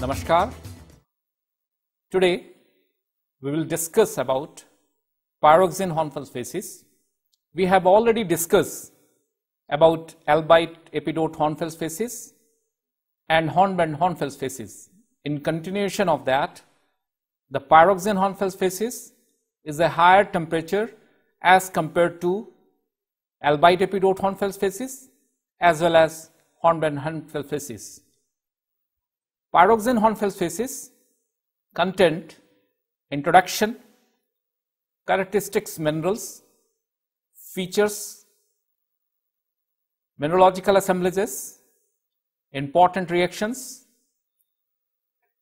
Namaskar. Today we will discuss about Pyroxene Hornfels Facies. We have already discussed about Albite Epidote Hornfels Facies and Hornblende Hornfels Facies. In continuation of that, the Pyroxene Hornfels Facies is a higher temperature as compared to Albite Epidote Hornfels Facies as well as Hornblende Hornfels Facies. Pyroxene Hornfels Facies content, introduction, characteristics, minerals, features, mineralogical assemblages, important reactions,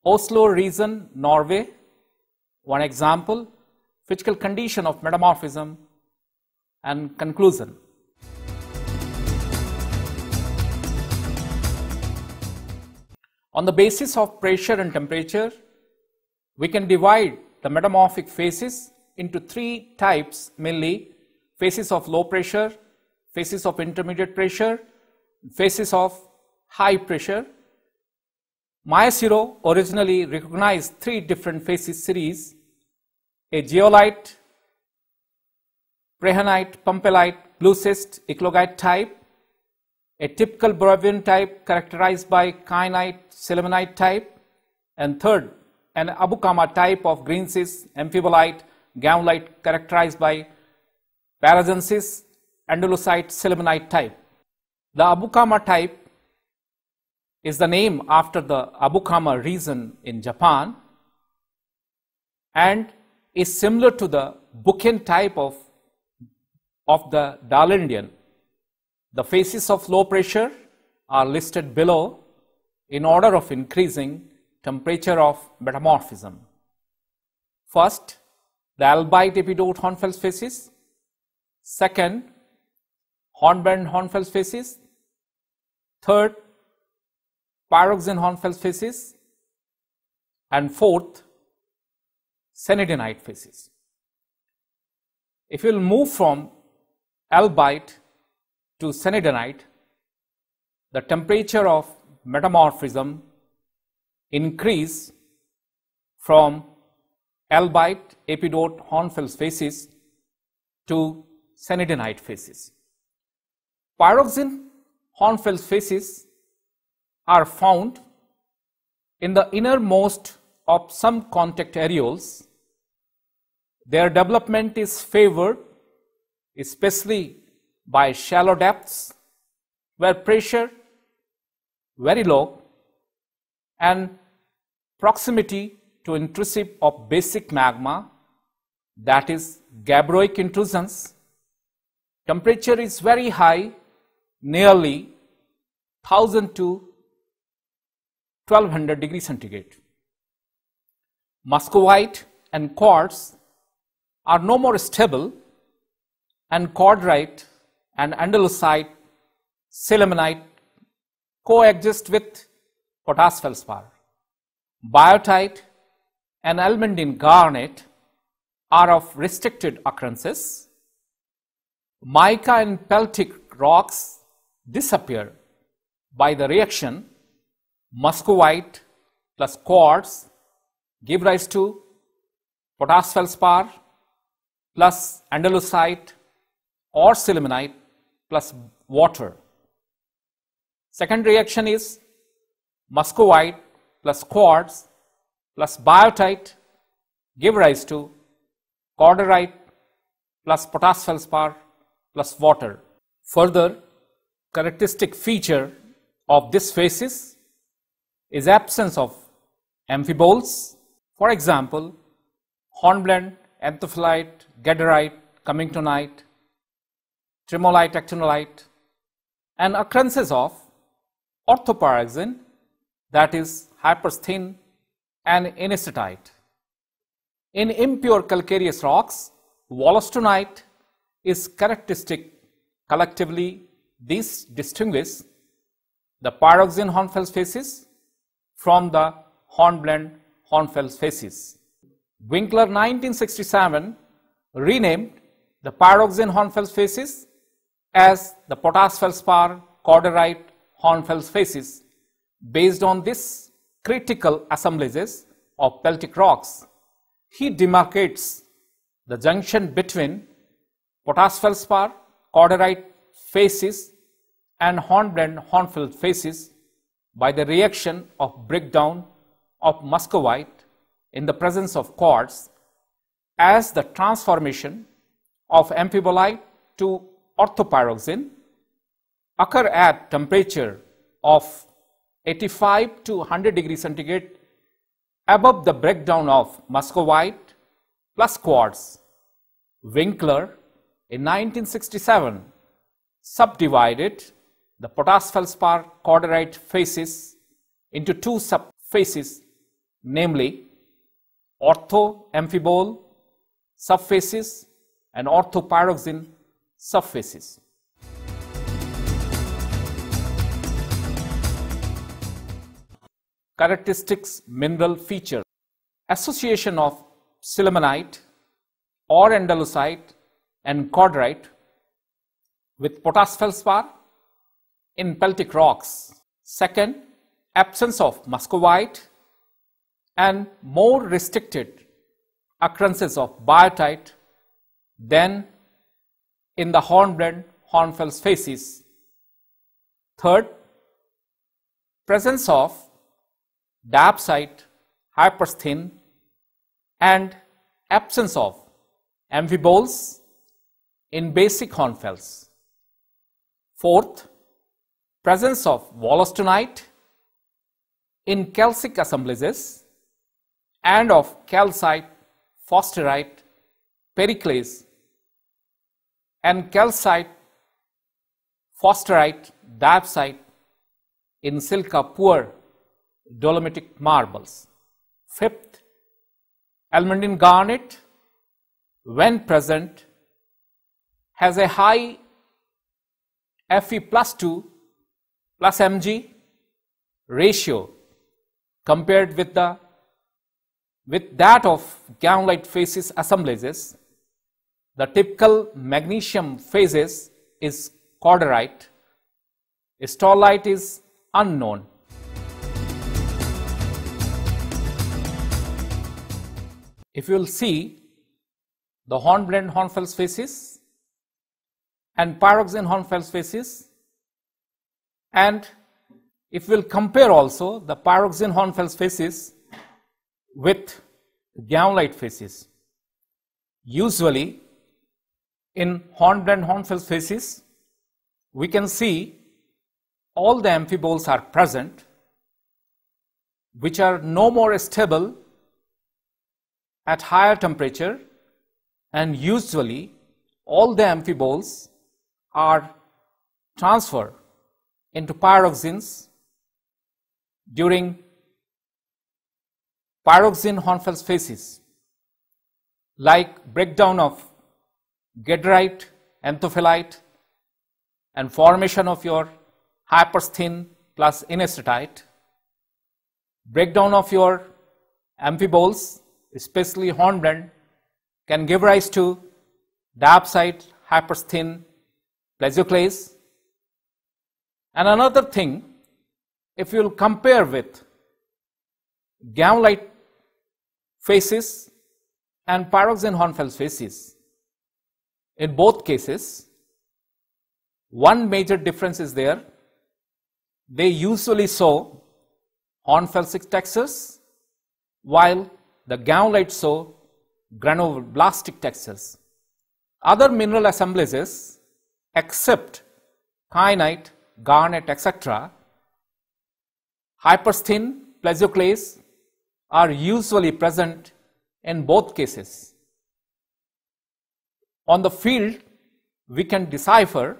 Oslo region, Norway, one example, physical condition of metamorphism, and conclusion. On the basis of pressure and temperature, we can divide the metamorphic phases into three types, mainly phases of low pressure, phases of intermediate pressure, phases of high pressure. Myasiro originally recognized three different phases series: a geolite, prehenite, pumpelite, blue schist, eclogite type, a typical Boravian type characterized by kyanite, sillimanite type, and third, an Abukama type of green schist, amphibolite, gamulite characterized by paragensis, andalusite, sillimanite type. The Abukama type is the name after the Abukama region in Japan and is similar to the Buchan type of the Dalindian. The phases of low pressure are listed below in order of increasing temperature of metamorphism. First, the Albite Epidote Hornfels Facies. Second, Hornblende Hornfels Facies. Third, Pyroxene Hornfels Facies. And fourth, Cenidenite Facies. If you will move from Albite to Cenidenite, the temperature of metamorphism increase from Albite Epidote Hornfels Facies to Cenidenite Facies. Pyroxene Hornfels Facies are found in the innermost of some contact areoles. Their development is favored especially by shallow depths where pressure very low and proximity to intrusive of basic magma, that is gabbroic intrusions. Temperature is very high, nearly 1000 to 1200 degrees centigrade. Muscovite and quartz are no more stable, and cordite and andalusite, sillimanite coexist with potash feldspar. Biotite and almandine garnet are of restricted occurrences. Mica and peltic rocks disappear by the reaction. Muscovite plus quartz give rise to potash feldspar plus andalusite or sillimanite plus water. Second reaction is muscovite plus quartz plus biotite give rise to cordierite plus potash feldspar plus water. Further characteristic feature of this phases is absence of amphiboles. For example, hornblende, anthophyllite, gaderite, cummingtonite, tremolite, actinolite, and occurrences of orthopyroxene, that is hypersthene and anisotite. In impure calcareous rocks, wollastonite is characteristic. Collectively, these distinguish the Pyroxene Hornfels Facies from the Hornblende Hornfels Facies. Winkler 1967 renamed the Pyroxene Hornfels Facies as the potash feldspar cordierite Hornfels Facies based on this critical assemblages of peltic rocks. He demarcates the junction between potash feldspar, corderite facies and hornblende hornfels facies by the reaction of breakdown of muscovite in the presence of quartz, as the transformation of amphibolite to orthopyroxene occur at temperature of 85 to 100 degrees centigrade above the breakdown of muscovite plus quartz. Winkler in 1967 subdivided the potash feldspar corderite facies into two subfacies, namely ortho-amphibole subfacies and orthopyroxene subfacies. Characteristics, mineral feature. Association of sillimanite or andalusite and corderite with potash feldspar in peltic rocks. Second, absence of muscovite and more restricted occurrences of biotite than in the hornblende hornfels facies. Third, presence of diapside, hypersthene and absence of amphiboles in basic hornfels. Fourth, presence of wollastonite in calcic assemblages and of calcite, fosterite, periclase and calcite, fosterite, diapside in silica poor dolomitic marbles. Fifth, almandine garnet, when present, has a high Fe+2 plus Mg ratio compared with that of gammalite facies assemblages. The typical magnesium phases is corderite. Staurolite is unknown. If you will see the hornblende hornfels facies and pyroxene hornfels facies, and if we will compare also the pyroxene hornfels facies with gammalite facies, usually in hornblende hornfels facies we can see all the amphiboles are present, which are no more stable at higher temperature, and usually all the amphiboles are transferred into pyroxenes during pyroxene hornfels facies, like breakdown of gaderite, anthophyllite and formation of your hypersthene plus inestatite, breakdown of your amphiboles, especially hornblende, can give rise to diapside, hypersthene, plesioclase. And another thing, if you will compare with gammalite facies and pyroxene hornfels facies, in both cases one major difference is there. They usually show hornfelsic textures, while the gammalite show granuloblastic textures. Other mineral assemblages except kyanite, garnet, etc., hypersthene, plesioclase are usually present in both cases. On the field, we can decipher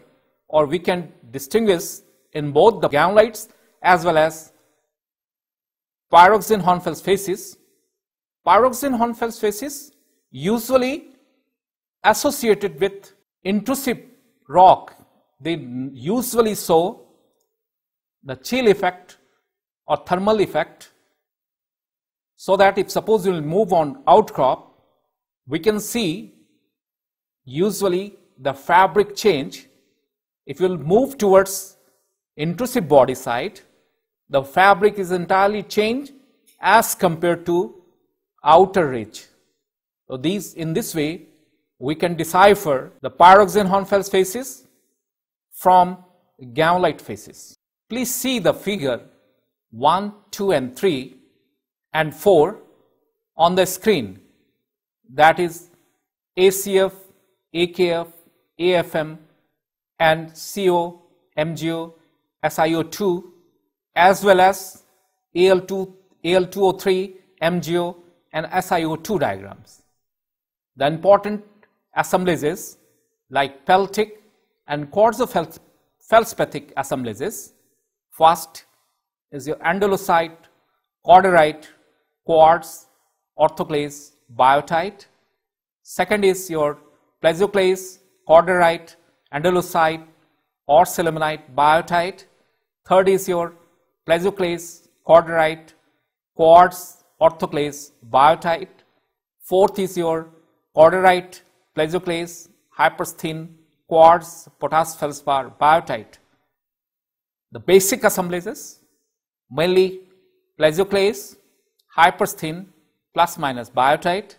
or we can distinguish in both the gammalites as well as pyroxene hornfels facies. Pyroxene hornfels facies usually associated with intrusive rock. They usually show the chill effect or thermal effect, so that if suppose you will move on outcrop, we can see usually the fabric change. If you will move towards intrusive body side, the fabric is entirely changed as compared to outer ridge. So in this way, we can decipher the Pyroxene Hornfels facies from gamma-lite facies. Please see the figure 1, 2 and 3 and 4 on the screen, that is ACF, AKF, AFM and CO, MgO, SiO2 as well as Al2O3, MgO and SiO2 diagrams. The important assemblages like peltic and quartzo-feldspathic assemblages. First is your andalusite, corderite, quartz, orthoclase, biotite. Second is your plesioclase, corderite, andalusite or sillimanite, biotite. Third is your plesioclase, corderite, quartz, orthoclase, biotite. Fourth is your corderite, plesioclase, hypersthene, quartz, potash feldspar, biotite. The basic assemblages mainly plesioclase, hypersthene plus minus biotite.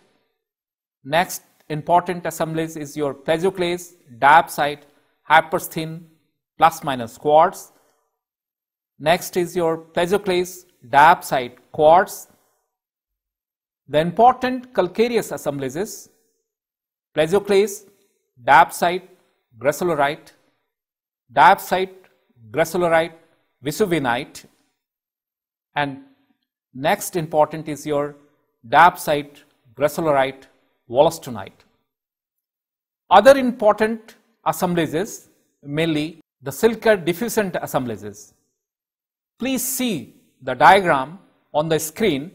Next important assemblage is your plesioclase, diapside, hypersthene plus minus quartz. Next is your plesioclase, diapside, quartz. The important calcareous assemblages plesioclase, diapside, gracilorite, diapside, gracilorite, vesuvianite, and next important is your diapside, gracilorite, wollastonite. Other important assemblages mainly the silica diffusant assemblages. Please see the diagram on the screen,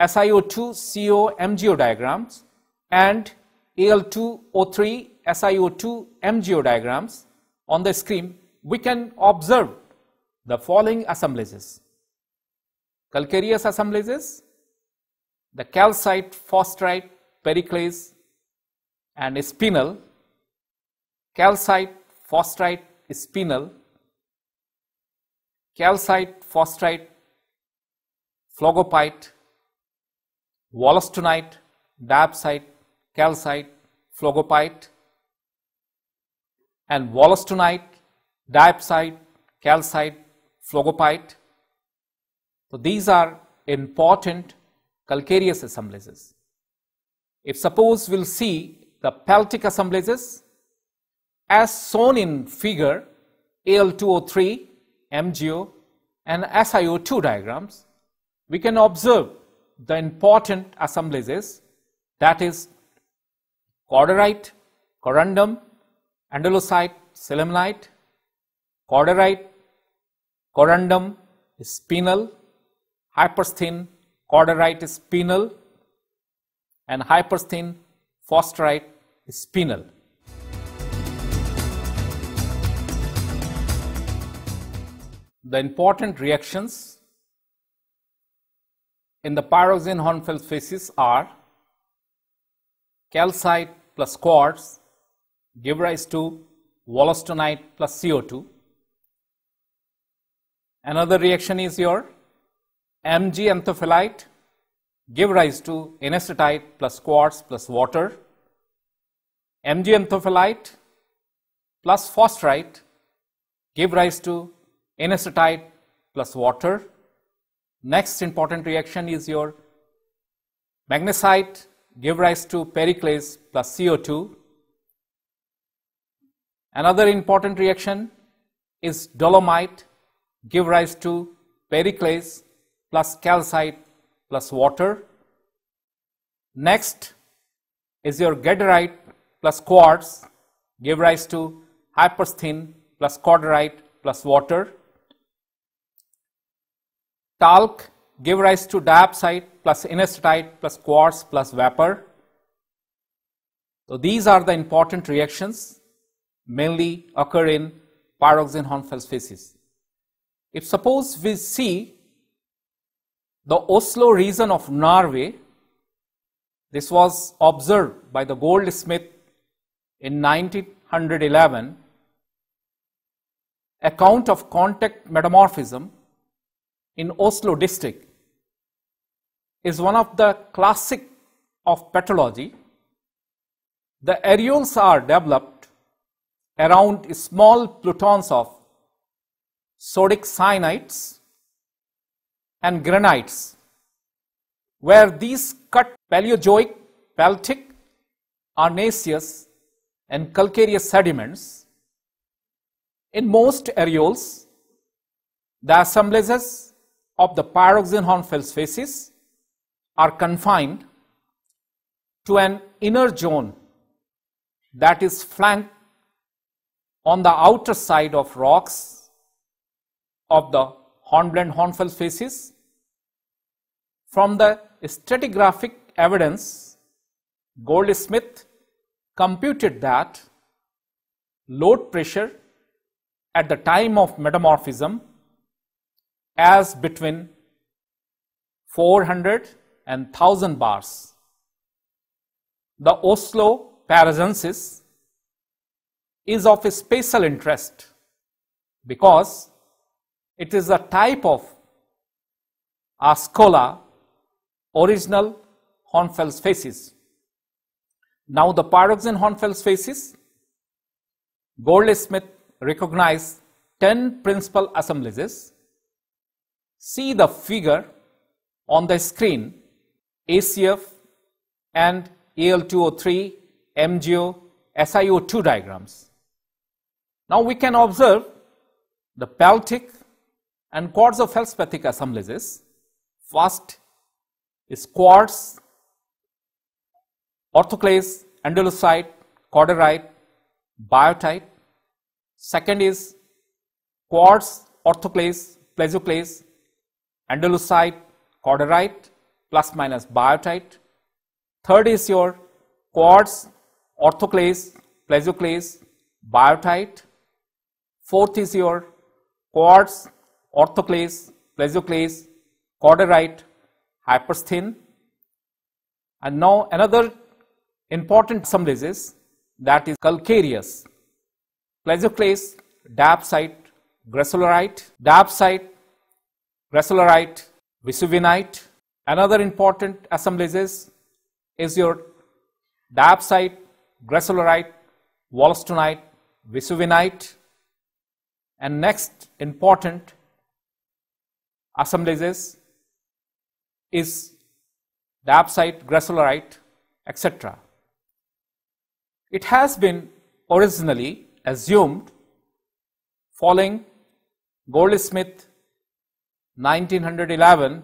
SiO2 CO MgO diagrams and Al2O3 SiO2 MgO diagrams on the screen. We can observe the following assemblages: calcareous assemblages, the calcite, phosphorite, periclase and spinel, calcite, phosphorite, spinel, calcite, phosphorite, phlogopite, wollastonite, diapside, calcite, phlogopite and wollastonite, diapside, calcite, phlogopite. So these are important calcareous assemblages. If suppose we will see the peltic assemblages as shown in figure Al2O3, MgO and SiO2 diagrams, we can observe the important assemblages, that is corderite, corundum, andalusite, sillimanite, corderite, corundum, spinel, hypersthene, corderite, spinel and hypersthene, phosphorite, spinel. The important reactions in the Pyroxene Hornfels facies are calcite plus quartz give rise to wollastonite plus CO2. Another reaction is your Mg anthophyllite give rise to anestatite plus quartz plus water. Mg anthophyllite plus phosphorite give rise to anestatite plus water. Next important reaction is your magnesite give rise to periclase plus CO2. Another important reaction is dolomite give rise to periclase plus calcite plus water. Next is your gaderite plus quartz give rise to hypersthene plus corderite plus water. Talc give rise to diapside plus anestatite plus quartz plus vapor. So these are the important reactions mainly occur in Pyroxene Hornfels facies. If suppose we see the Oslo region of Norway, this was observed by the goldsmith in 1911, account of contact metamorphism in Oslo district is one of the classic of petrology. The areoles are developed around small plutons of sodic cyanides and granites, where these cut Paleozoic, Peltic, Arenaceous and calcareous sediments. In most areoles, the assemblages of the Pyroxene Hornfels Facies are confined to an inner zone that is flanked on the outer side of rocks of the hornblende Hornfels Facies. From the stratigraphic evidence, Goldsmith computed that load pressure at the time of metamorphism as between 400 and 1000 bars. The Oslo paragensis is of a special interest because it is a type of Ascola original Hornfels facies. Now the Pyroxene Hornfels facies, Goldsmith recognized 10 principal assemblages. See the figure on the screen, ACF and Al2O3, MgO, SiO2 diagrams. Now we can observe the peltic and quartzo-feldspathic assemblages. First is quartz, orthoclase, andalusite, cordierite, biotite. Second is quartz, orthoclase, plesioclase, andalusite, cordierite, plus minus biotite. Third is your quartz, orthoclase, plesioclase, biotite. Fourth is your quartz, orthoclase, plesioclase, cordierite, hypersthene. And now another important assemblages, that is calcareous, plesioclase, diapsite, gracilorite, vesuvianite. Another important assemblages is your diapsite, gracilorite, wollastonite, vesuvianite. And next important assemblages is diapsite, gracilorite, etc. It has been originally assumed, following Goldsmith 1911,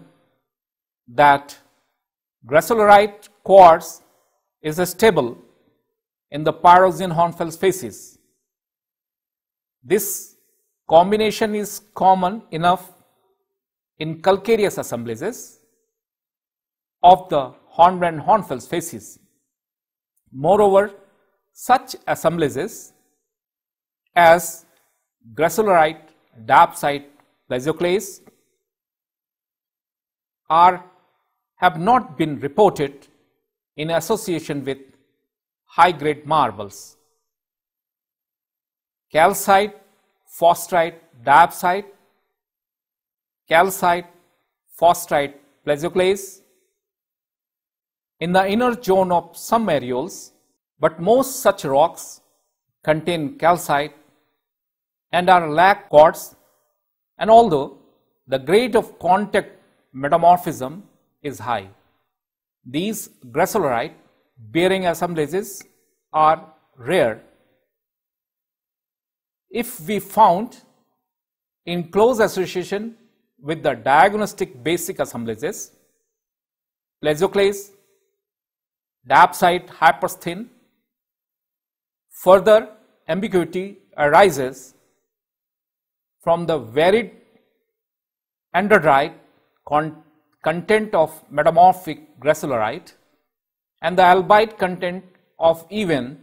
that gracilorite quartz is stable in the Pyroxene Hornfels facies. This combination is common enough in calcareous assemblages of the hornblende Hornfels facies. Moreover, such assemblages as gracilorite, diapsite, plesioclase have not been reported in association with high-grade marbles. Calcite, phosphite, diapsite, calcite, phosphite, plesioclase. In the inner zone of some areoles, but most such rocks contain calcite and are lack quartz, and although the grade of contact metamorphism is high, these gracilorite bearing assemblages are rare. If we found in close association with the diagnostic basic assemblages, plesioclase, diapsite, hypersthene, further ambiguity arises from the varied andradite content of metamorphic gracilorite and the albite content of even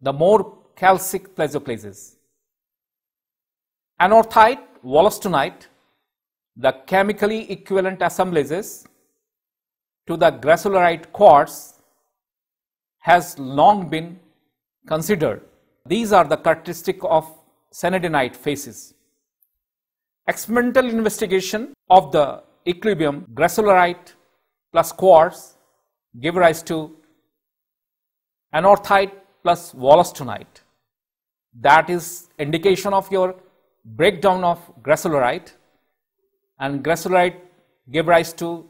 the more calcic plesioclases. Anorthite, wollastonite, the chemically equivalent assemblages to the gracilorite quartz, has long been considered. These are the characteristics of cyanidinite facies. Experimental investigation of the equilibrium gracilorite plus quartz give rise to anorthite plus wollastonite. That is indication of your breakdown of gracilorite, and gracilorite give rise to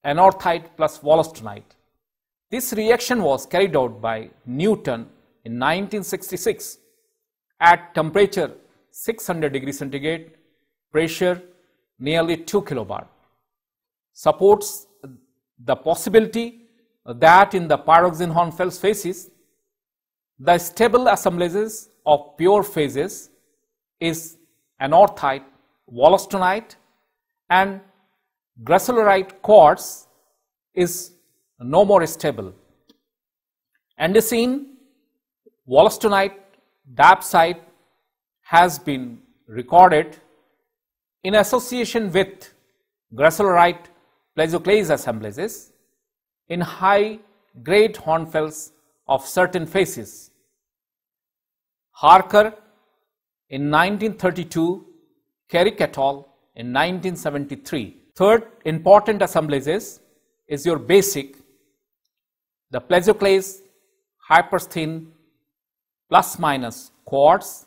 anorthite plus wollastonite. This reaction was carried out by Newton in 1966 at temperature 600 degrees centigrade, pressure nearly 2 kilobar. Supports the possibility that in the pyroxene Hornfels facies, the stable assemblages of pure phases is anorthite, wollastonite, and gracilorite quartz is no more stable. Andesine, wollastonite diopside has been recorded in association with gracilorite plesioclase assemblages in high grade hornfels of certain facies. Harker in 1932, Carrick et al. In 1973. Third important assemblages is your basic, the plesioclase hyperthin plus minus quartz.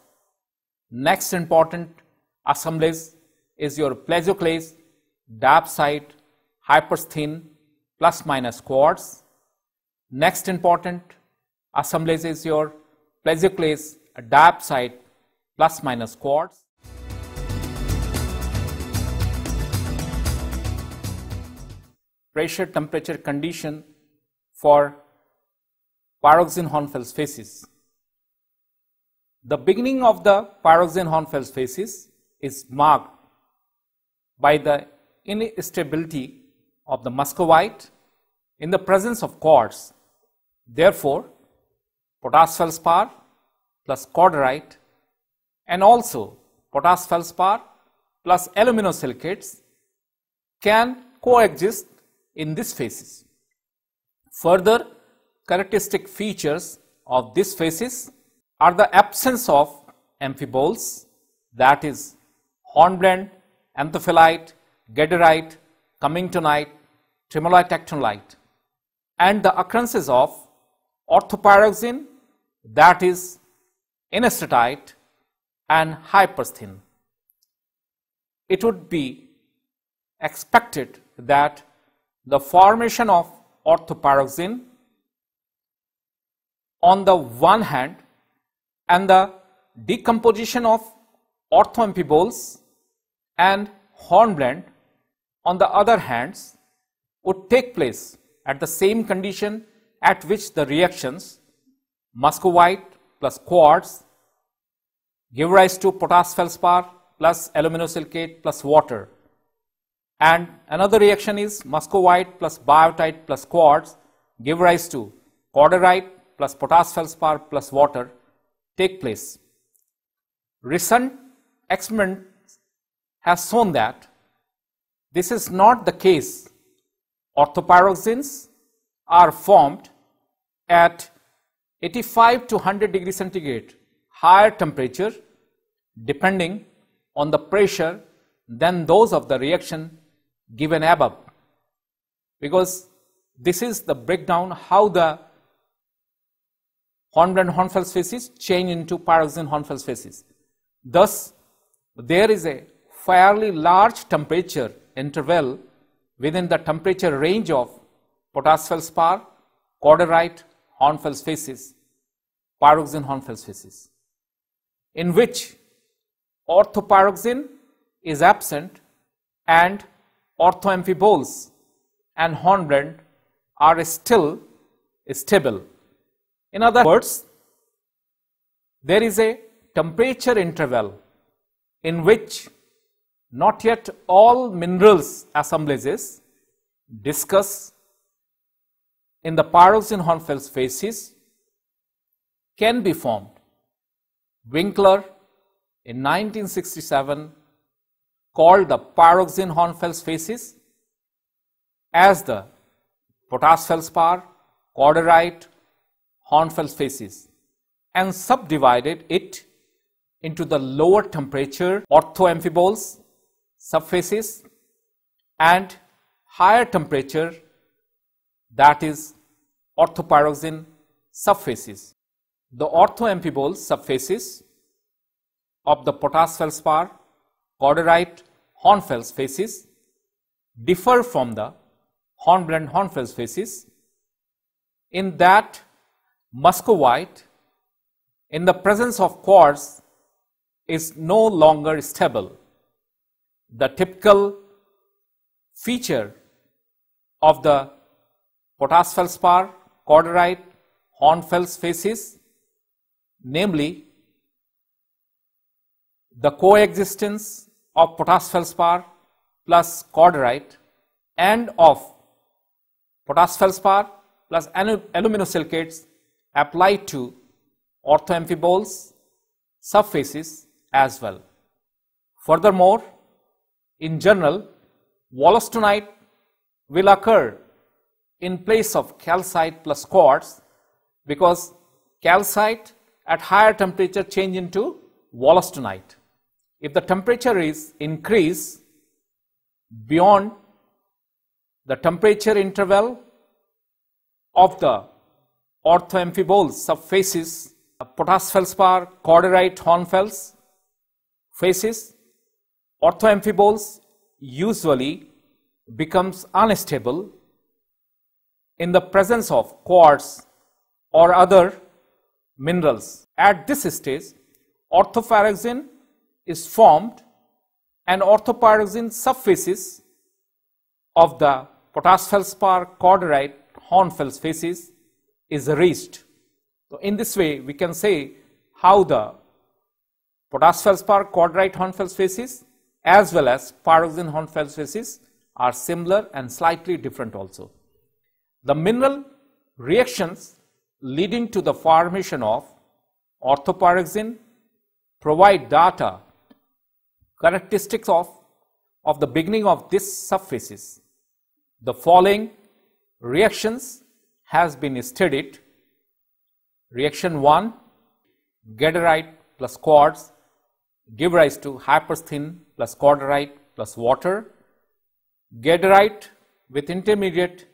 Next important assemblage is your plesioclase diopside hyperthin plus minus quartz. Next important assemblage is your plesioclase diopside plus minus quartz. Pressure temperature condition for pyroxene Hornfels facies. The beginning of the pyroxene Hornfels facies is marked by the instability of the muscovite in the presence of quartz. Therefore, potash feldspar plus cordierite and also potash feldspar plus aluminosilicates can coexist in this facies. Further characteristic features of this facies are the absence of amphiboles, that is hornblende, anthophyllite, gaderite, cummingtonite, tremolite actinolite, and the occurrences of orthopyroxene, that is anorthite and hyperthin. It would be expected that the formation of orthopyroxene on the one hand and the decomposition of orthoamphiboles and hornblende on the other hands would take place at the same condition at which the reactions muscovite plus quartz give rise to potash feldspar plus aluminosilicate plus water, and another reaction is muscovite plus biotite plus quartz give rise to cordierite plus potash feldspar plus water take place. Recent experiments have shown that this is not the case. Orthopyroxenes are formed at 85 to 100 degrees centigrade higher temperature depending on the pressure than those of the reaction given above, because this is the breakdown how the hornblende Hornfels facies change into pyroxene Hornfels facies. Thus, there is a fairly large temperature interval within the temperature range of potash feldspar, cordierite, Hornfels facies, pyroxene Hornfels facies, in which orthopyroxene is absent and orthoamphiboles and hornblende are still stable. In other words, there is a temperature interval in which not yet all minerals assemblages discussed in the pyroxene Hornfels facies can be formed. Winkler in 1967 called the pyroxene Hornfels facies as the potash feldspar, cordierite, Hornfels facies and subdivided it into the lower temperature orthoamphiboles subfacies and higher temperature that is orthopyroxene subfacies. The orthoamphiboles subfacies of the potash feldspar corderite Hornfels facies differ from the hornblende Hornfels facies in that muscovite in the presence of quartz is no longer stable. The typical feature of the potash feldspar corderite Hornfels facies, namely the coexistence of potash feldspar plus corderite and of potash feldspar plus aluminosilicates applied to orthoamphiboles subfacies as well. Furthermore, in general, wollastonite will occur in place of calcite plus quartz because calcite at higher temperature change into wollastonite. If the temperature is increased beyond the temperature interval of the orthoamphiboles subfacies, potash feldspar corderite Hornfels facies, orthoamphiboles usually becomes unstable in the presence of quartz or other minerals. At this stage, orthopyroxene is formed and orthopyroxene subfacies of the potash feldspar corderite Hornfels facies is reached. So, in this way we can say how the potash feldspar corderite Hornfels facies as well as pyroxene Hornfels facies are similar and slightly different also. The mineral reactions leading to the formation of orthopyroxene provide data characteristics of the beginning of this subfacies. The following reactions has been studied. Reaction 1, gaderite plus quartz give rise to hypersthene plus corderite plus water. Gaderite with intermediate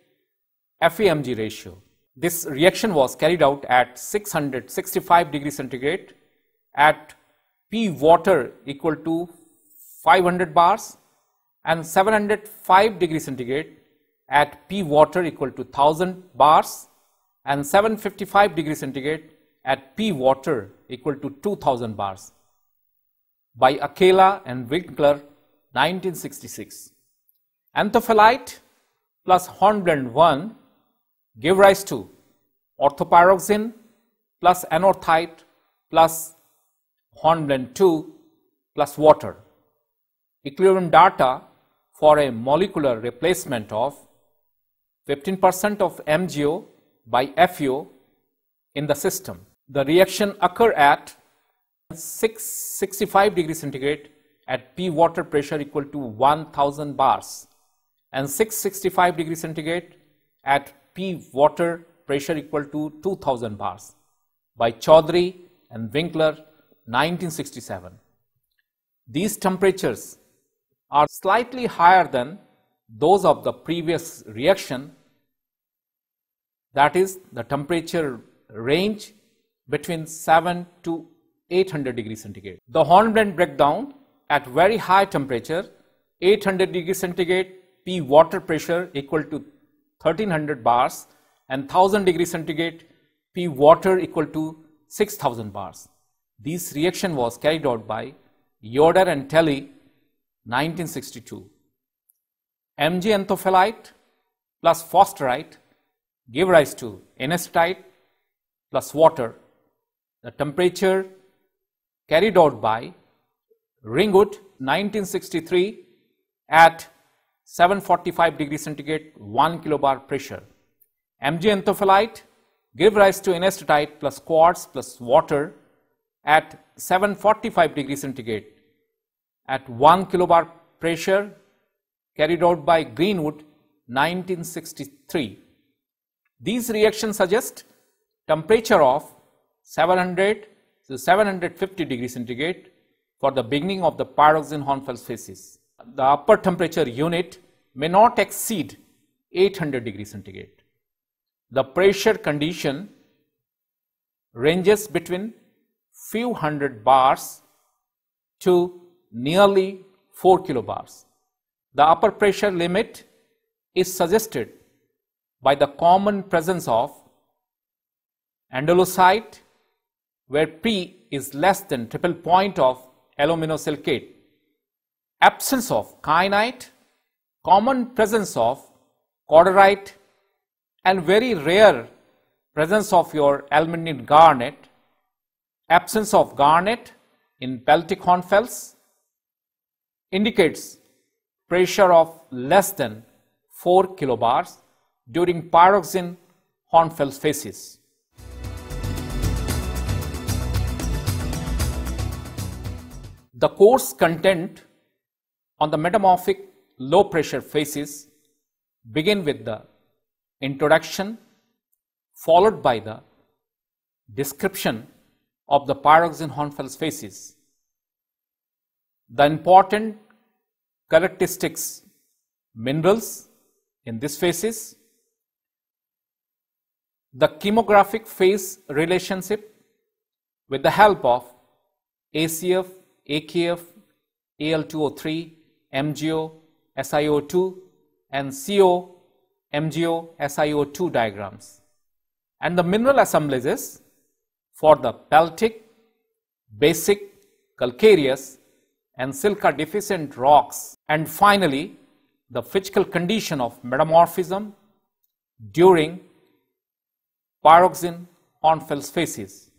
FeMg ratio. This reaction was carried out at 665 degrees centigrade at P water equal to 500 bars and 705 degrees centigrade at P water equal to 1000 bars and 755 degrees centigrade at P water equal to 2000 bars by Akela and Winkler 1966. Anthophyllite plus hornblende 1 gave rise to orthopyroxene plus anorthite plus hornblende 2 plus water. Equilibrium data for a molecular replacement of 15% of MgO by FeO in the system. The reaction occur at 665 degrees centigrade at P water pressure equal to 1000 bars and 665 degrees centigrade at P water pressure equal to 2000 bars by Chaudhary and Winkler 1967. These temperatures are slightly higher than those of the previous reaction, that is the temperature range between 7 to 800 degrees centigrade. The hornblende breakdown at very high temperature 800 degrees centigrade P water pressure equal to 1300 bars and 1000 degrees centigrade P water equal to 6000 bars. This reaction was carried out by Yoder and Telly 1962. Mg anthophyllite plus phosphorite give rise to anesthite plus water. The temperature carried out by Ringwood 1963 at 745 degrees centigrade 1 kilobar pressure. Mg anthophyllite give rise to anesthite plus quartz plus water at 745 degrees centigrade at 1 kilobar pressure carried out by Greenwood 1963. These reactions suggest temperature of 700 to 750 degrees centigrade for the beginning of the pyroxene Hornfels facies. The upper temperature unit may not exceed 800 degrees centigrade. the pressure condition ranges between few hundred bars to nearly 4 kilobars. The upper pressure limit is suggested by the common presence of andalusite, where P is less than triple point of aluminosilicate, absence of kyanite, common presence of cordierite, and very rare presence of your aluminium garnet, absence of garnet in peltic hornfels indicates pressure of less than 4 kilobars during pyroxene hornfels facies. The course content on the metamorphic low pressure facies begin with the introduction, followed by the description of the pyroxene hornfels facies. The important characteristics minerals in this facies, the chemographic phase relationship with the help of ACF, AKF, Al2O3, MgO, SiO2 and CO, MgO, SiO2 diagrams, and the mineral assemblages for the peltic, basic, calcareous and silica deficient rocks, and finally the physical condition of metamorphism during pyroxene hornfels facies.